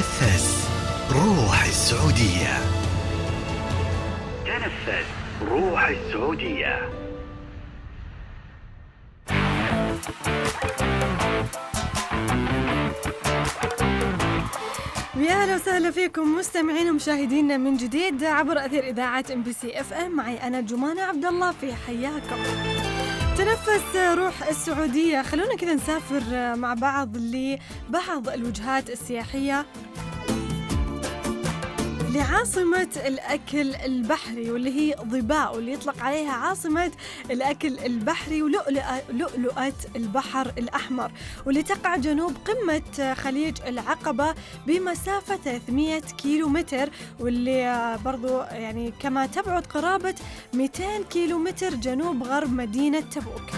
تنفس روح السعودية. تنفس روح السعودية. يا اهلا وسهلا فيكم مستمعين ومشاهدينا من جديد عبر اثير اذاعه MBC FM. معي انا جمانة عبد الله، في حياكم. تنفس روح السعوديه. خلونا كذا نسافر مع بعض لبعض الوجهات السياحيه لعاصمة الأكل البحري، واللي هي ظباء، واللي يطلق عليها عاصمة الأكل البحري ولؤلؤة البحر الأحمر، واللي تقع جنوب قمة خليج العقبة بمسافة 300 كيلومتر، واللي برضو يعني كما تبعد قرابة 200 كيلومتر جنوب غرب مدينة تبوك.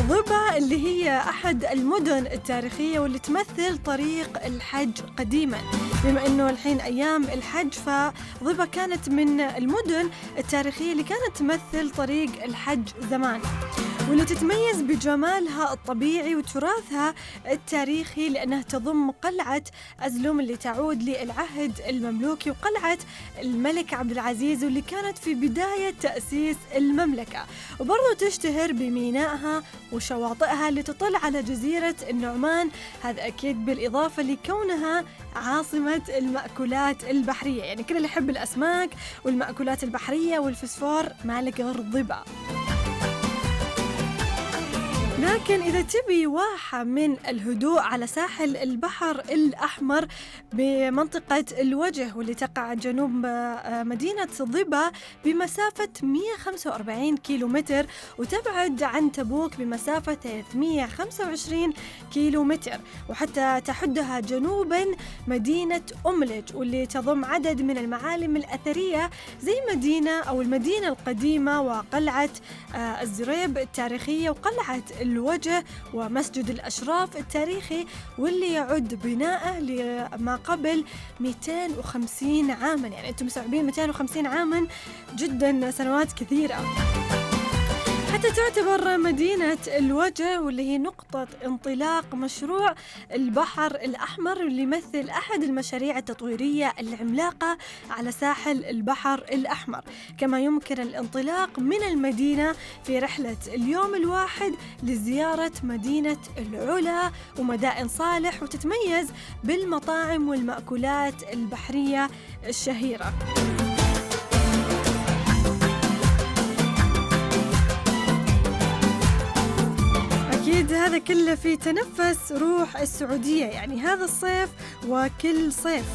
ظبا اللي هي أحد المدن التاريخية واللي تمثل طريق الحج قديماً، بما أنه الحين أيام الحج، فظبا كانت من المدن التاريخية اللي كانت تمثل طريق الحج زمان، واللي تتميز بجمالها الطبيعي وتراثها التاريخي، لأنها تضم قلعة أزلوم اللي تعود للعهد المملوكي، وقلعة الملك عبد العزيز واللي كانت في بداية تأسيس المملكة، وبرضو تشتهر بمينائها وشواطئها اللي تطل على جزيرة النعمان، هذا أكيد بالإضافة لكونها عاصمة المأكولات البحرية، يعني كل اللي يحب الأسماك والمأكولات البحرية والفسفور مالك غير ظبا. لكن إذا تبي واحة من الهدوء على ساحل البحر الأحمر بمنطقة الوجه، واللي تقع جنوب مدينة ظبا بمسافة 145 كيلومتر، وتبعد عن تبوك بمسافة 325 كيلومتر، وحتى تحدها جنوبا مدينة أملج، واللي تضم عدد من المعالم الأثرية زي المدينة القديمة وقلعة الزريب التاريخية وقلعة الوجه ومسجد الأشراف التاريخي، واللي يعد بناءه لما قبل 250 عاما. يعني أنتم مستوعبين 250 عاما، جدا سنوات كثيرة. حتى تعتبر مدينة الوجه واللي هي نقطة انطلاق مشروع البحر الأحمر، واللي يمثل أحد المشاريع التطويرية العملاقة على ساحل البحر الأحمر. كما يمكن الانطلاق من المدينة في رحلة اليوم الواحد لزيارة مدينة العلا ومدائن صالح، وتتميز بالمطاعم والمأكولات البحرية الشهيرة. أكيد هذا كله في تنفس روح السعودية، يعني هذا الصيف وكل صيف.